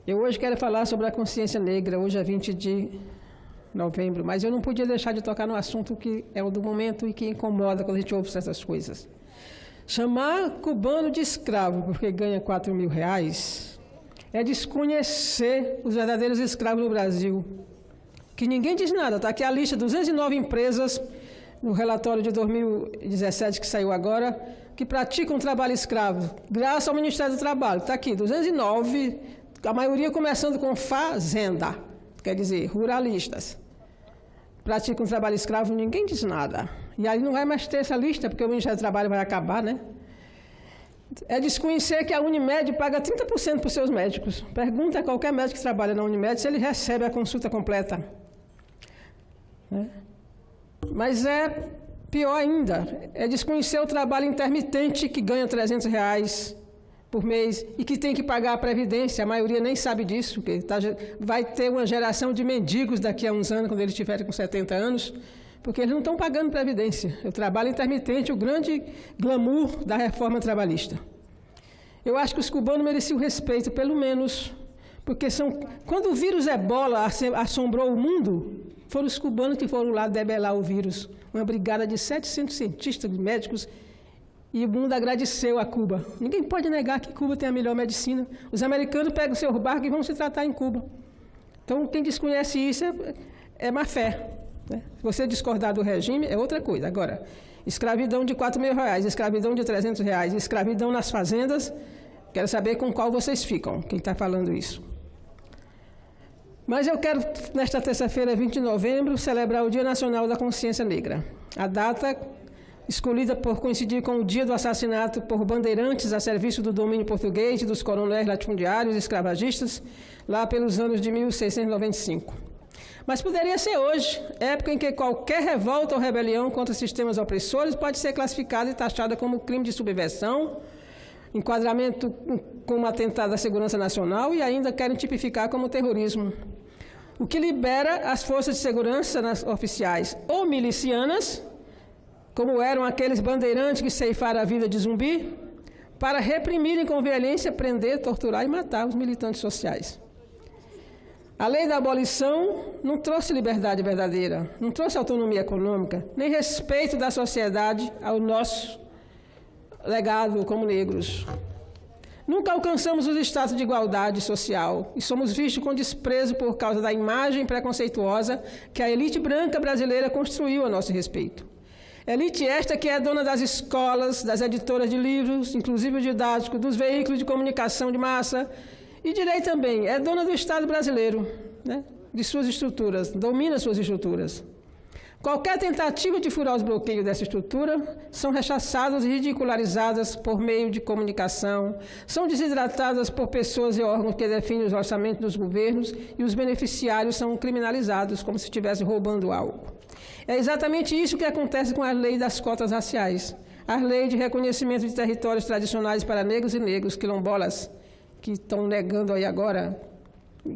Eu hoje quero falar sobre a consciência negra, hoje é 20 de novembro, mas eu não podia deixar de tocar no assunto que é o do momento e que incomoda quando a gente ouve essas coisas. Chamar cubano de escravo porque ganha 4 mil reais é desconhecer os verdadeiros escravos no Brasil, que ninguém diz nada. Está aqui a lista, 209 empresas, no relatório de 2017 que saiu agora, que praticam trabalho escravo, graças ao Ministério do Trabalho. Está aqui, 209, a maioria começando com fazenda, quer dizer, ruralistas. Praticam trabalho escravo, ninguém diz nada. E aí não vai mais ter essa lista, porque o Ministério do Trabalho vai acabar, né? É desconhecer que a Unimed paga 30% para os seus médicos. Pergunta a qualquer médico que trabalha na Unimed se ele recebe a consulta completa. Né? Mas é pior ainda, é desconhecer o trabalho intermitente que ganha 300 reais por mês e que tem que pagar a Previdência. A maioria nem sabe disso, porque vai ter uma geração de mendigos daqui a uns anos, quando eles estiverem com 70 anos, porque eles não estão pagando Previdência. O trabalho intermitente, o grande glamour da reforma trabalhista. Eu acho que os cubanos mereciam respeito, pelo menos, porque quando o vírus Ebola assombrou o mundo, foram os cubanos que foram lá debelar o vírus. Uma brigada de 700 cientistas, médicos, e o mundo agradeceu a Cuba. Ninguém pode negar que Cuba tem a melhor medicina. Os americanos pegam seus barcos e vão se tratar em Cuba. Então, quem desconhece isso é má fé. Né? Se você discordar do regime, é outra coisa. Agora, escravidão de 4 mil reais, escravidão de 300 reais, escravidão nas fazendas, quero saber com qual vocês ficam, quem está falando isso. Mas eu quero, nesta terça-feira, 20 de novembro, celebrar o Dia Nacional da Consciência Negra. A data escolhida por coincidir com o dia do assassinato por bandeirantes a serviço do domínio português e dos coronéis latifundiários e escravagistas, lá pelos anos de 1695. Mas poderia ser hoje, época em que qualquer revolta ou rebelião contra sistemas opressores pode ser classificada e taxada como crime de subversão, enquadramento como atentado à segurança nacional e ainda querem tipificar como terrorismo. O que libera as forças de segurança oficiais ou milicianas, como eram aqueles bandeirantes que ceifaram a vida de zumbi, para reprimirem com violência, prender, torturar e matar os militantes sociais. A lei da abolição não trouxe liberdade verdadeira, não trouxe autonomia econômica, nem respeito da sociedade ao nosso legado como negros. Nunca alcançamos os status de igualdade social e somos vistos com desprezo por causa da imagem preconceituosa que a elite branca brasileira construiu a nosso respeito. Elite esta que é dona das escolas, das editoras de livros, inclusive o didático, dos veículos de comunicação de massa e direi também, é dona do Estado brasileiro, né, de suas estruturas, domina suas estruturas. Qualquer tentativa de furar os bloqueios dessa estrutura são rechaçadas e ridicularizadas por meio de comunicação, são desidratadas por pessoas e órgãos que definem os orçamentos dos governos e os beneficiários são criminalizados como se estivessem roubando algo. É exatamente isso que acontece com a lei das cotas raciais, a lei de reconhecimento de territórios tradicionais para negros e negros, quilombolas, que estão negando aí agora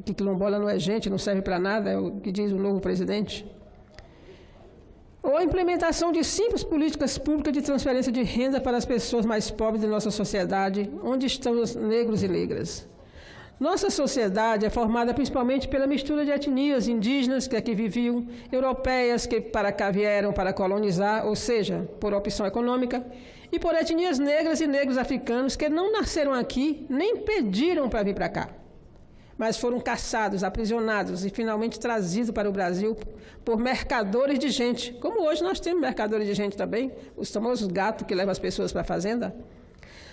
que quilombola não é gente, não serve para nada, é o que diz o novo presidente. Ou a implementação de simples políticas públicas de transferência de renda para as pessoas mais pobres de nossa sociedade, onde estão os negros e negras. Nossa sociedade é formada principalmente pela mistura de etnias indígenas que aqui viviam, europeias que para cá vieram para colonizar, ou seja, por opção econômica, e por etnias negras e negros africanos que não nasceram aqui, nem pediram para vir para cá, mas foram caçados, aprisionados e finalmente trazidos para o Brasil por mercadores de gente, como hoje nós temos mercadores de gente também, os famosos gatos que levam as pessoas para a fazenda,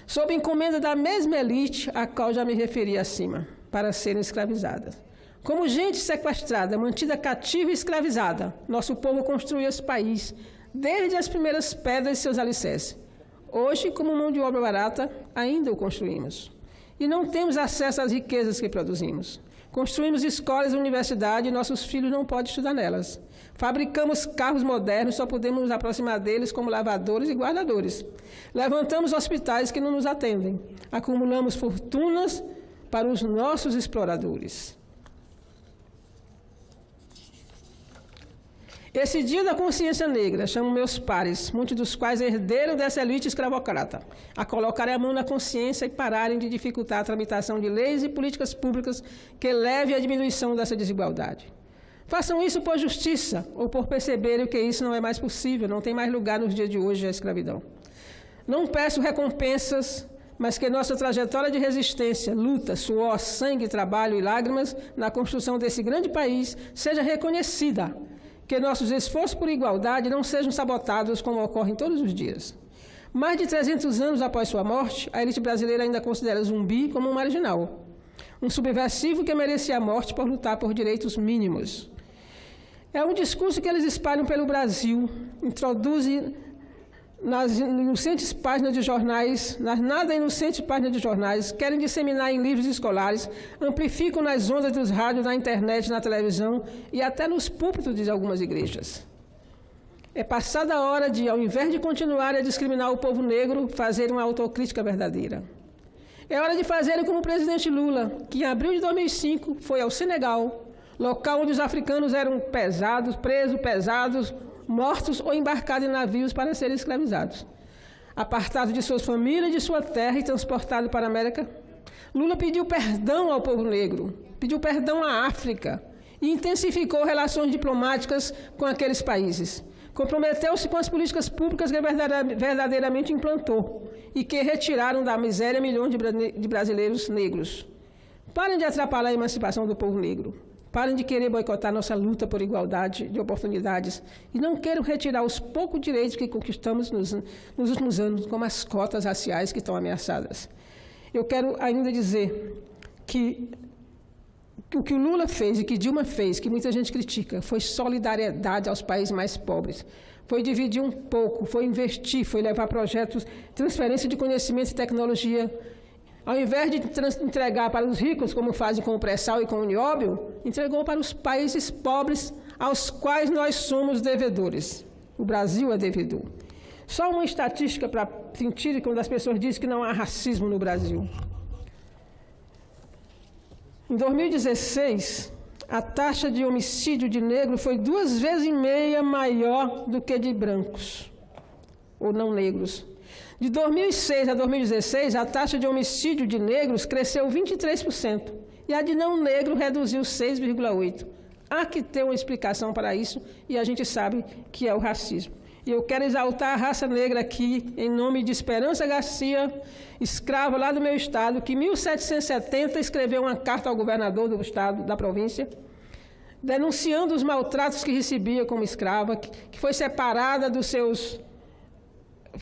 sob encomenda da mesma elite a qual já me referi acima, para serem escravizadas. Como gente sequestrada, mantida cativa e escravizada, nosso povo construiu esse país, desde as primeiras pedras de seus alicerces. Hoje, como mão de obra barata, ainda o construímos. E não temos acesso às riquezas que produzimos. Construímos escolas e universidades e nossos filhos não podem estudar nelas. Fabricamos carros modernos, só podemos nos aproximar deles como lavadores e guardadores. Levantamos hospitais que não nos atendem. Acumulamos fortunas para os nossos exploradores. Esse dia da consciência negra, chamo meus pares, muitos dos quais herderam dessa elite escravocrata, a colocarem a mão na consciência e pararem de dificultar a tramitação de leis e políticas públicas que levem à diminuição dessa desigualdade. Façam isso por justiça ou por perceberem que isso não é mais possível, não tem mais lugar nos dias de hoje a escravidão. Não peço recompensas, mas que nossa trajetória de resistência, luta, suor, sangue, trabalho e lágrimas na construção desse grande país seja reconhecida, que nossos esforços por igualdade não sejam sabotados como ocorre todos os dias. Mais de 300 anos após sua morte, a elite brasileira ainda considera Zumbi como um marginal, um subversivo que merecia a morte por lutar por direitos mínimos. É um discurso que eles espalham pelo Brasil, introduzem nas inocentes páginas de jornais, nas nada inocentes páginas de jornais, querem disseminar em livros escolares, amplificam nas ondas dos rádios, na internet, na televisão e até nos púlpitos de algumas igrejas. É passada a hora de, ao invés de continuar a discriminar o povo negro, fazer uma autocrítica verdadeira. É hora de fazer como o presidente Lula, que em abril de 2005 foi ao Senegal, local onde os africanos eram presos, mortos ou embarcados em navios para serem escravizados. Apartado de suas famílias, de sua terra e transportado para a América, Lula pediu perdão ao povo negro, pediu perdão à África e intensificou relações diplomáticas com aqueles países. Comprometeu-se com as políticas públicas que verdadeiramente implantou e que retiraram da miséria milhões de brasileiros negros. Parem de atrapalhar a emancipação do povo negro. Parem de querer boicotar nossa luta por igualdade de oportunidades e não queiram retirar os poucos direitos que conquistamos nos últimos anos, como as cotas raciais que estão ameaçadas. Eu quero ainda dizer que o que o Lula fez e que Dilma fez, que muita gente critica, foi solidariedade aos países mais pobres. Foi dividir um pouco, foi investir, foi levar projetos, transferência de conhecimento e tecnologia. Ao invés de entregar para os ricos, como fazem com o pré-sal e com o nióbio, entregou para os países pobres aos quais nós somos devedores. O Brasil é devedor. Só uma estatística para sentir quando as pessoas dizem que não há racismo no Brasil. Em 2016, a taxa de homicídio de negro foi 2,5 vezes maior do que de brancos, ou não negros. De 2006 a 2016, a taxa de homicídio de negros cresceu 23%, e a de não negro reduziu 6,8%. Há que ter uma explicação para isso, e a gente sabe que é o racismo. E eu quero exaltar a raça negra aqui, em nome de Esperança Garcia, escrava lá do meu estado, que em 1770 escreveu uma carta ao governador do estado, da província, denunciando os maltratos que recebia como escrava, que foi separada dos seus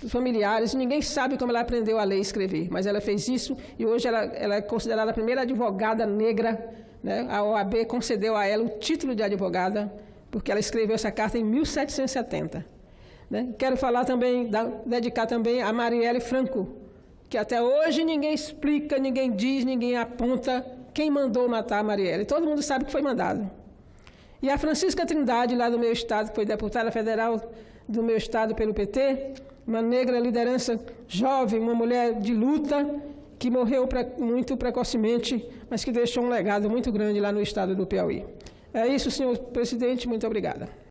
familiares. Ninguém sabe como ela aprendeu a ler e escrever, mas ela fez isso e hoje ela é considerada a primeira advogada negra, né? A OAB concedeu a ela o título de advogada, porque ela escreveu essa carta em 1770. Né? Quero falar também, dedicar também a Marielle Franco, que até hoje ninguém explica, ninguém diz, ninguém aponta quem mandou matar a Marielle. Todo mundo sabe que foi mandado. E a Francisca Trindade, lá do meu estado, que foi deputada federal do meu estado pelo PT, uma negra liderança jovem, uma mulher de luta, que morreu muito precocemente, mas que deixou um legado muito grande lá no estado do Piauí. É isso, senhor presidente, muito obrigada.